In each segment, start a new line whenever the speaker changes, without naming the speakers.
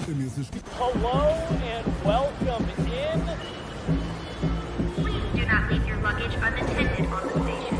Hello and welcome in.
Please do not leave your luggage unattended on the station.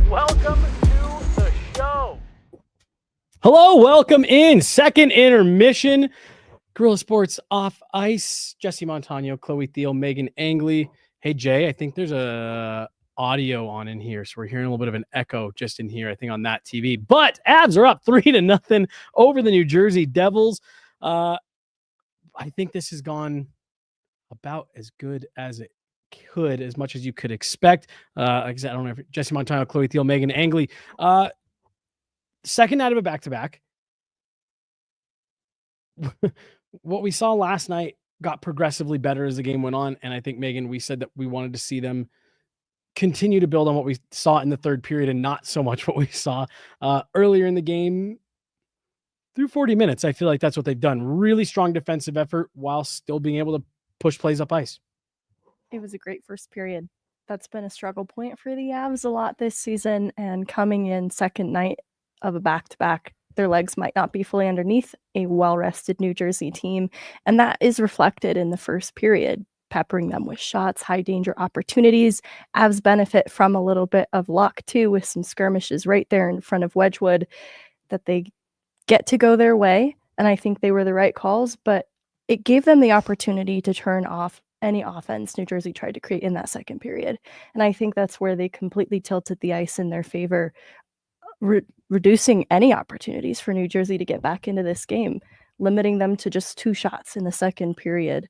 Welcome to the show. Hello, welcome in. Second intermission. Guerilla Sports off ice. Jesse Montano, Chloe Thiel, Meghan Angley. Hey Jay, I think there's a audio on in here, so we're hearing a little bit of an echo just in here, I think on that TV. But Avs are up 3-0 over the New Jersey Devils. I think this has gone about as good as it could, as much as you could expect. Like I said, I don't know if Jesse Montano, Chloe Thiel, Meghan Angley. Second night of a back-to-back. What we saw last night got progressively better as the game went on. And I think, Megan, we said that we wanted to see them continue to build on what we saw in the third period and not so much what we saw earlier in the game through 40 minutes. I feel like that's what they've done. Really strong defensive effort while still being able to push plays up ice.
It was a great first period. That's been a struggle point for the Avs a lot this season. And coming in second night of a back-to-back, their legs might not be fully underneath a well-rested New Jersey team. And that is reflected in the first period, peppering them with shots, high-danger opportunities. Avs benefit from a little bit of luck, too, with some skirmishes right there in front of Wedgwood that they get to go their way. And I think they were the right calls, but it gave them the opportunity to turn off any offense New Jersey tried to create in that second period. And I think that's where they completely tilted the ice in their favor, reducing any opportunities for New Jersey to get back into this game, limiting them to just 2 shots in the second period.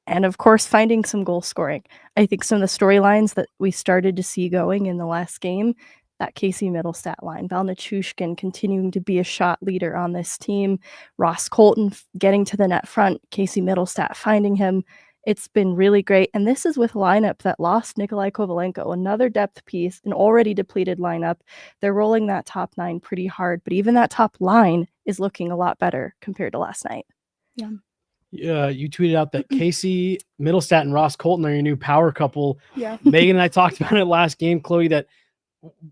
And of course, finding some goal scoring. I think some of the storylines that we started to see going in the last game, that Casey Middlestat line, Val Nichushkin continuing to be a shot leader on this team, Ross Colton getting to the net front, Casey Middlestat finding him. It's been really great. And this is with a lineup that lost Nikolai Kovalenko, another depth piece, an already depleted lineup. They're rolling that top 9 pretty hard, but even that top line is looking a lot better compared to last night.
Yeah. You tweeted out that Casey Middlestat and Ross Colton are your new power couple.
Yeah.
Megan and I talked about it last game, Chloe, that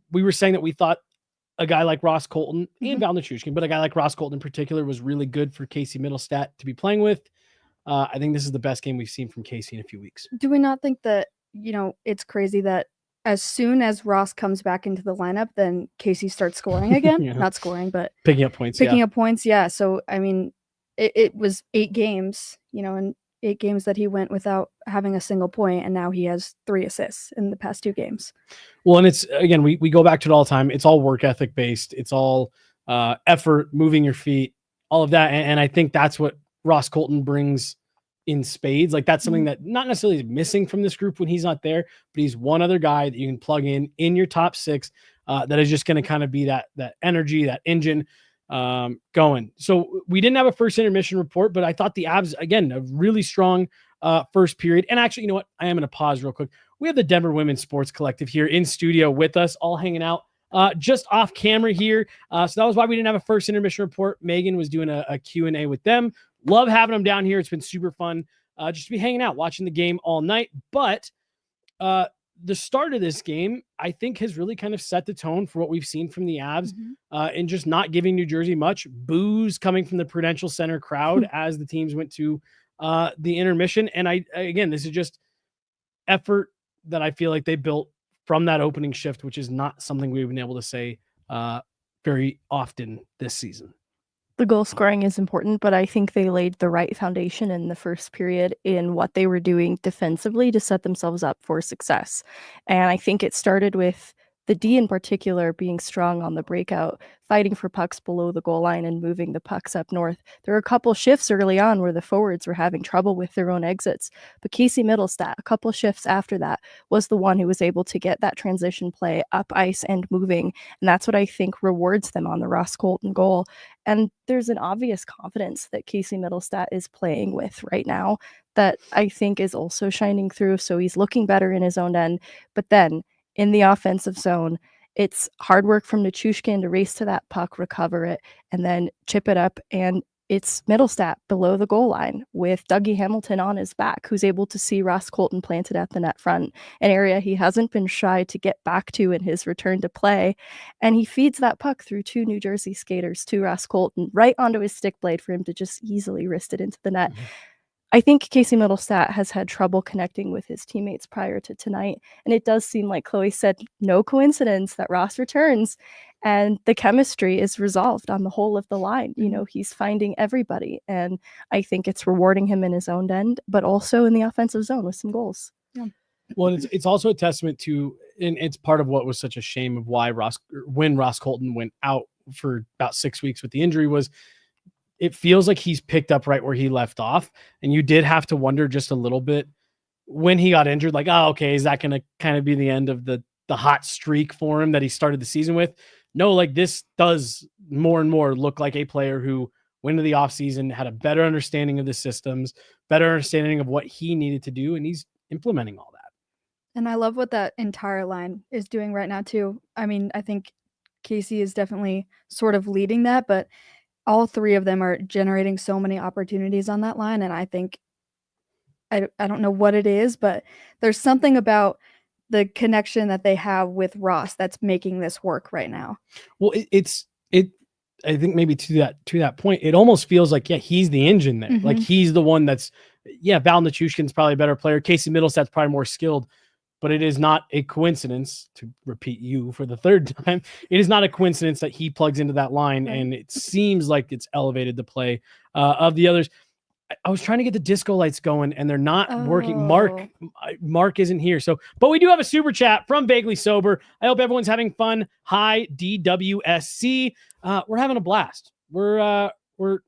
we were saying that we thought a guy like Ross Colton and Val Nichushkin, but a guy like Ross Colton in particular was really good for Casey Middlestat to be playing with. I think this is the best game we've seen from Casey in a few weeks.
Do we not think that, it's crazy that as soon as Ross comes back into the lineup, then Casey starts scoring again?
Yeah.
Not scoring, but
picking up points.
Up points, yeah. So, I mean, it was 8 games, and 8 games that he went without having a single point, and now he has 3 assists in the past 2 games.
Well, and it's, again, we go back to it all the time. It's all work ethic based. It's all effort, moving your feet, all of that. And I think that's what Ross Colton brings in spades. Like, that's something that not necessarily is missing from this group when he's not there, but he's one other guy that you can plug in your top 6 that is just going to kind of be that energy, that engine going. So we didn't have a first intermission report, but I thought the Avs, again, a really strong first period. And actually, you know what? I am going to pause real quick. We have the Denver Women's Sports Collective here in studio with us, all hanging out just off camera here. So that was why we didn't have a first intermission report. Megan was doing a Q&A with them. Love having them down here. It's been super fun just to be hanging out, watching the game all night. But the start of this game, I think, has really kind of set the tone for what we've seen from the Avs and just not giving New Jersey much. Boos coming from the Prudential Center crowd as the teams went to the intermission. And again, this is just effort that I feel like they built from that opening shift, which is not something we've been able to say very often this season.
The goal scoring is important, but I think they laid the right foundation in the first period in what they were doing defensively to set themselves up for success. And I think it started with the D in particular being strong on the breakout, fighting for pucks below the goal line and moving the pucks up north. There were a couple shifts early on where the forwards were having trouble with their own exits, but Casey Middlestat, a couple shifts after that, was the one who was able to get that transition play up ice and moving, and that's what I think rewards them on the Ross Colton goal. And there's an obvious confidence that Casey Middlestat is playing with right now that I think is also shining through, so he's looking better in his own end, but then in the offensive zone, it's hard work from Nichushkin to race to that puck, recover it, and then chip it up and it's Middlestat below the goal line with Dougie Hamilton on his back, who's able to see Ross Colton planted at the net front, an area he hasn't been shy to get back to in his return to play. And he feeds that puck through 2 New Jersey skaters to Ross Colton right onto his stick blade for him to just easily wrist it into the net. I think Casey Middlestat has had trouble connecting with his teammates prior to tonight. And it does seem like Chloe said, no coincidence that Ross returns and the chemistry is resolved on the whole of the line. You know, he's finding everybody. And I think it's rewarding him in his own end, but also in the offensive zone with some goals.
Yeah.
Well, it's also a testament to, and it's part of what was such a shame of why when Ross Colton went out for about 6 weeks with the injury was it feels like he's picked up right where he left off. And you did have to wonder just a little bit when he got injured, like, oh, okay, is that going to kind of be the end of the hot streak for him that he started the season with? No, like this does more and more look like a player who went into the offseason, had a better understanding of the systems, better understanding of what he needed to do, and he's implementing all that.
And I love what that entire line is doing right now too. I mean, I think Casey is definitely sort of leading that, but all 3 of them are generating so many opportunities on that line. And I think, I don't know what it is, but there's something about the connection that they have with Ross that's making this work right now.
Well, I think maybe to that point, it almost feels like, yeah, he's the engine there. Like he's the one that's, yeah, Val Nichushkin's probably a better player. Casey Middlestat's probably more skilled, but it is not a coincidence, to repeat you for the 3rd time, it is not a coincidence that he plugs into that line, and it seems like it's elevated the play of the others. I was trying to get the disco lights going, and they're not working. Mark isn't here. So, but we do have a super chat from Vaguely Sober. I hope everyone's having fun. Hi, DWSC. We're having a blast. We're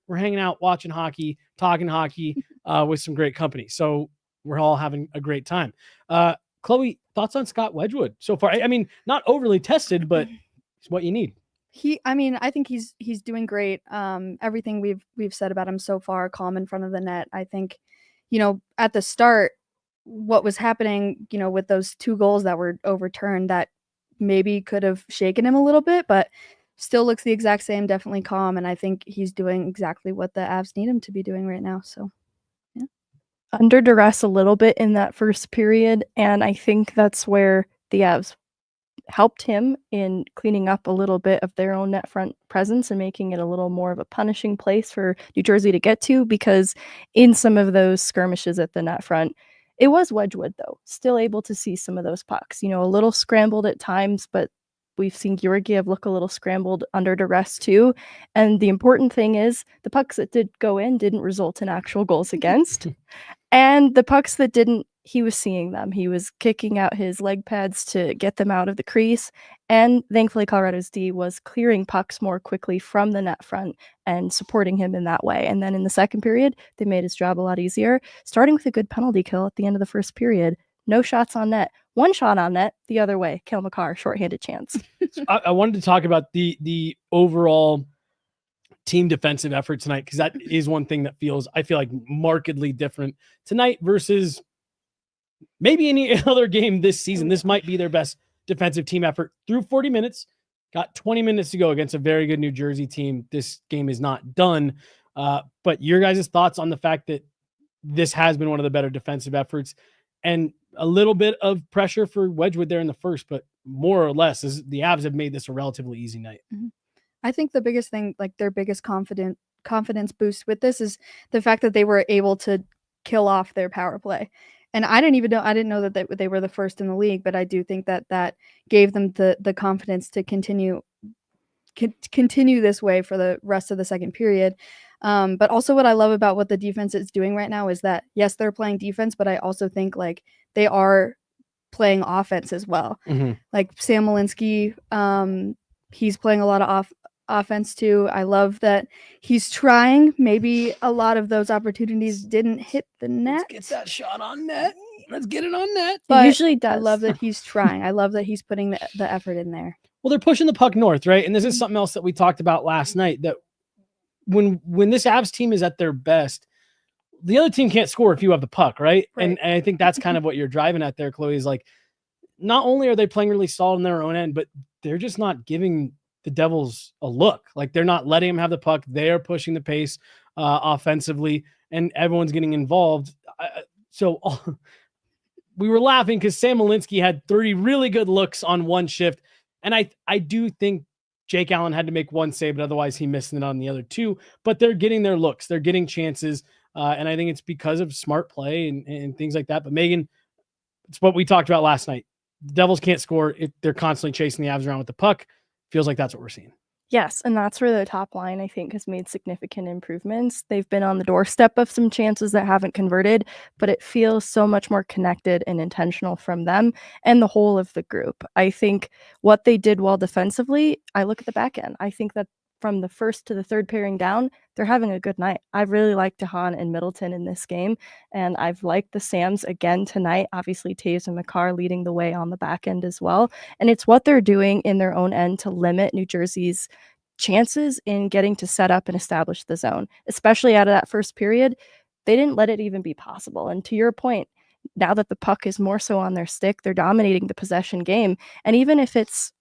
hanging out, watching hockey, talking hockey with some great company. So we're all having a great time. Chloe, thoughts on Scott Wedgwood so far? I mean, not overly tested, but it's what you need.
I think he's doing great. Everything we've said about him so far, calm in front of the net. I think, at the start, what was happening, with those 2 goals that were overturned, that maybe could have shaken him a little bit, but still looks the exact same, definitely calm. And I think he's doing exactly what the Avs need him to be doing right now. So, yeah.
Under duress a little bit in that first period. And I think that's where the Avs helped him in cleaning up a little bit of their own net front presence and making it a little more of a punishing place for New Jersey to get to, because in some of those skirmishes at the net front, it was Wedgwood, though, still able to see some of those pucks, a little scrambled at times, but we've seen Georgiev look a little scrambled under duress too. And the important thing is the pucks that did go in didn't result in actual goals against. And the pucks that didn't, he was seeing them. He was kicking out his leg pads to get them out of the crease. And thankfully, Colorado's D was clearing pucks more quickly from the net front and supporting him in that way. And then in the second period, they made his job a lot easier, starting with a good penalty kill at the end of the first period. No shots on net. 1 shot on net the other way. Cale Makar, shorthanded chance.
I wanted to talk about the overall team defensive effort tonight, because that is one thing that I feel like markedly different tonight versus maybe any other game this season. This might be their best defensive team effort through 40 minutes. Got 20 minutes to go against a very good New Jersey team. This game is not done. But your guys' thoughts on the fact that this has been one of the better defensive efforts, and a little bit of pressure for Wedgwood there in the first, but more or less is the Avs have made this a relatively easy night.
I think the biggest thing, like their biggest confidence boost with this, is the fact that they were able to kill off their power play. And I didn't know that they were the first in the league, but I do think that gave them the confidence to continue this way for the rest of the second period. But also what I love about what the defense is doing right now is that, yes, they're playing defense, but I also think like they are playing offense as well. Like Sam Malinsky, he's playing a lot of offense too. I love that he's trying. Maybe a lot of those opportunities didn't hit the net.
Let's get that shot on net. Let's get it on net.
But it usually does.
I love that he's trying. I love that he's putting the effort in there.
Well, they're pushing the puck north, right? And this is something else that we talked about last night, that when this Avs team is at their best, the other team can't score if you have the puck, right? And I think that's kind of what you're driving at there, Chloe, is like, not only are they playing really solid in their own end, but they're just not giving the Devils a look. Like, they're not letting them have the puck. They are pushing the pace. offensively, and everyone's getting involved. We were laughing because Sam Malinsky had 30 really good looks on one shift. And I do think Jake Allen had to make one save, but otherwise he missed it on the other two. But they're getting their looks. They're getting chances. And I think it's because of smart play and things like that. But Megan, it's what we talked about last night. The Devils can't score. They're constantly chasing the Avs around with the puck. Feels like that's what we're seeing.
Yes, and that's where the top line, I think, has made significant improvements. They've been on the doorstep of some chances that haven't converted, but it feels so much more connected and intentional from them and the whole of the group. I think what they did well defensively, I look at the back end. I think that from the first to the third pairing down, they're having a good night. I've really liked DeHaan and Middleton in this game, and I've liked the Sams again tonight. Obviously, Taves and McCarr leading the way on the back end as well. And it's what they're doing in their own end to limit New Jersey's chances in getting to set up and establish the zone, especially out of that first period. They didn't let it even be possible. And to your point, now that the puck is more so on their stick, they're dominating the possession game. And even if it's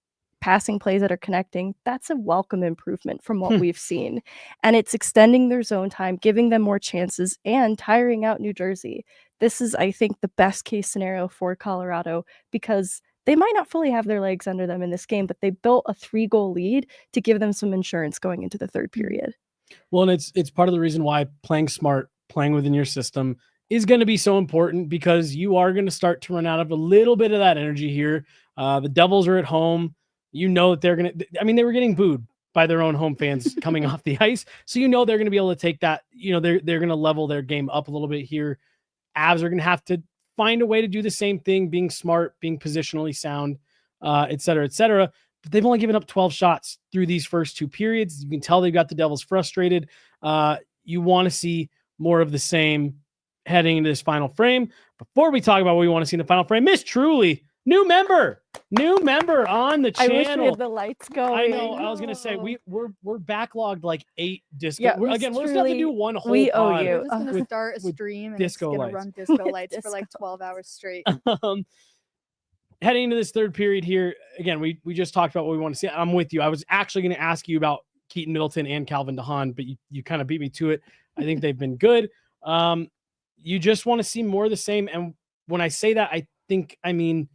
passing plays that are connecting, that's a welcome improvement from what we've seen. And it's extending their zone time, giving them more chances, and tiring out New Jersey. This is, I think, the best case scenario for Colorado, because they might not fully have their legs under them in this game, but they built a 3-goal lead to give them some insurance going into the third period.
Well, and it's part of the reason why playing smart, playing within your system is going to be so important, because you are going to start to run out of a little bit of that energy here. The Devils are at home. You know that they're going to, they were getting booed by their own home fans coming off the ice. So, they're going to be able to take that, they're going to level their game up a little bit here. Avs are going to have to find a way to do the same thing, being smart, being positionally sound, et cetera, et cetera. But they've only given up 12 shots through these first two periods. You can tell they've got the Devils frustrated. You want to see more of the same heading into this final frame. Before we talk about what we want to see in the final frame, Miss Truly, new member on the channel.
I wish we had the lights going.
I know. I was gonna say we're backlogged like 8 disco.
Yeah,
we'll just have to do one whole.
We owe
pod.
you.
We're just gonna start a stream and
disco
it's gonna
lights.
run disco lights for like 12 hours straight.
Heading into this third period here, again, we just talked about what we want to see. I'm with you. I was actually going to ask you about Keaton Middleton and Calvin DeHaan, but you kind of beat me to it. I think they've been good. You just want to see more of the same. And when I say that, I mean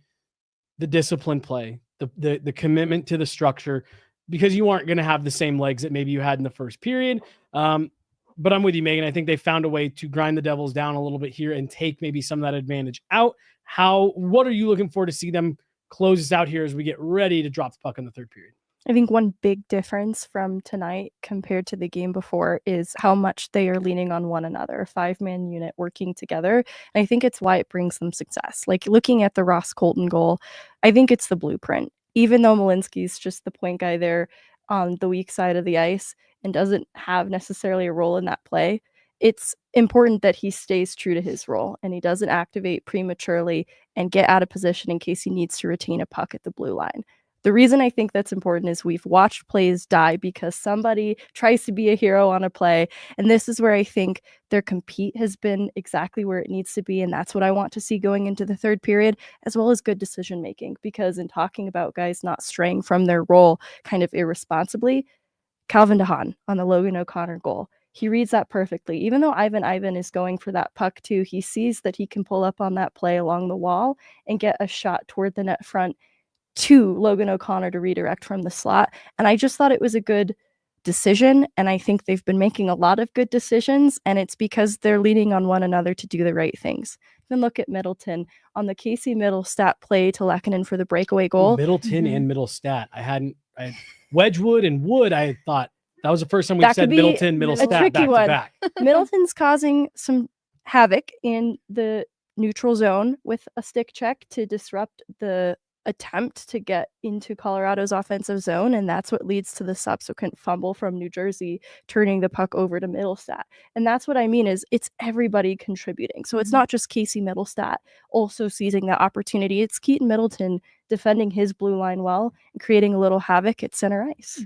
the discipline play, the commitment to the structure, because you aren't going to have the same legs that maybe you had in the first period. But I'm with you, Megan. I think they found a way to grind the Devils down a little bit here and take maybe some of that advantage out. What are you looking for to see them close this out here as we get ready to drop the puck in the third period?
I think one big difference from tonight compared to the game before is how much they are leaning on one another, a 5-man unit working together. And I think it's why it brings them success. Like looking at the Ross Colton goal, I think it's the blueprint. Even though Malinsky's just the point guy there on the weak side of the ice and doesn't have necessarily a role in that play, it's important that he stays true to his role and he doesn't activate prematurely and get out of position in case he needs to retain a puck at the blue line. The reason I think that's important is we've watched plays die because somebody tries to be a hero on a play. And this is where I think their compete has been exactly where it needs to be. And that's what I want to see going into the third period, as well as good decision making. Because in talking about guys not straying from their role kind of irresponsibly, Calvin DeHaan on the Logan O'Connor goal, he reads that perfectly. Even though Ivan is going for that puck too, he sees that he can pull up on that play along the wall and get a shot toward the net front to Logan O'Connor to redirect from the slot. And I just thought it was a good decision. And I think they've been making a lot of good decisions. And it's because they're leaning on one another to do the right things. Then look at Middleton on the Casey Middlestat play to Lehkonen for the breakaway goal.
Middleton and Middlestat. Wedgwood and Wood, I thought that was the first time we said Middleton, Middlestat back to back.
Middleton's causing some havoc in the neutral zone with a stick check to disrupt the attempt to get into Colorado's offensive zone, and that's what leads to the subsequent fumble from New Jersey turning the puck over to Middlestat. And that's what I mean is it's everybody contributing. So it's not just Casey Middlestat also seizing that opportunity. It's Keaton Middleton defending his blue line well and creating a little havoc at center ice.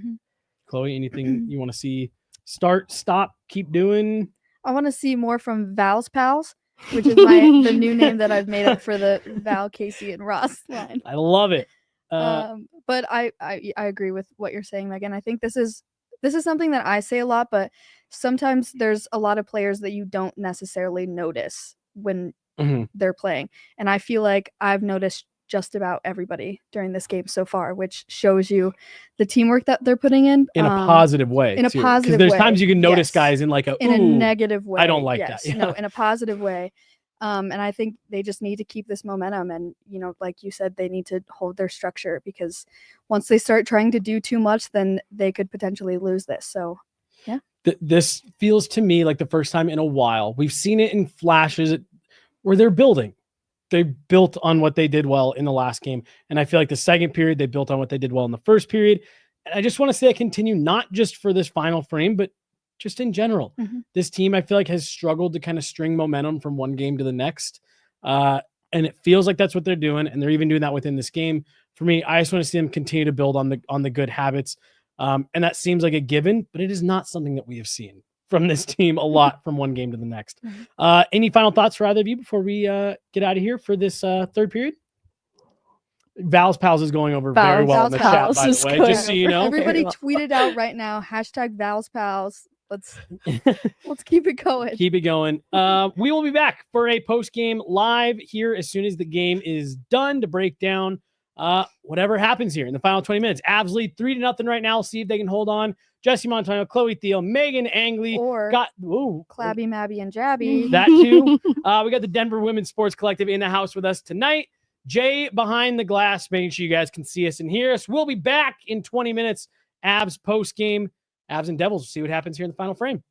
Chloe, anything you want to see start, stop, keep doing?
I want to see more from Val's Pals, which is the new name that I've made up for the Val, Casey, and Ross line.
I love it.
But I agree with what you're saying, Megan. I think this is this is something that I say a lot, but sometimes there's a lot of players that you don't necessarily notice when they're playing. And I feel like I've noticed just about everybody during this game so far, which shows you the teamwork that they're putting in
a positive way.
In a positive way.
Because there's times you can notice guys in like
in a negative way.
I don't like that. Yeah.
No, in a positive way. And I think they just need to keep this momentum. And, you know, like you said, they need to hold their structure, because once they start trying to do too much, then they could potentially lose this. So, yeah.
This feels to me like the first time in a while. We've seen it in flashes where they're building. They built on what they did well in the last game. And I feel like the second period, they built on what they did well in the first period. And I just want to see it continue, not just for this final frame, but just in general. This team, I feel like, has struggled to kind of string momentum from one game to the next. And it feels like that's what they're doing. And they're even doing that within this game. For me, I just want to see them continue to build on the good habits. And that seems like a given, but it is not something that we have seen from this team a lot from one game to the next. Any final thoughts for either of you before we get out of here for this third period? Val's Pals is going over very well in the chat, by the way, just so you know.
Everybody tweet it out right now. Hashtag Val's Pals. Let's keep it going.
Keep it going. We will be back for a post-game live here as soon as the game is done to break down whatever happens here in the final 20 minutes. Avs lead 3-0 right now. See if they can hold on. Jesse Montano, Chloe Thiel, Meghan Angley,
or Clabby, Mabby, and Jabby.
That too. We got the Denver Women's Sports Collective in the house with us tonight. Jay behind the glass, making sure you guys can see us and hear us. We'll be back in 20 minutes. Avs post game. Avs and Devils. We'll see what happens here in the final frame.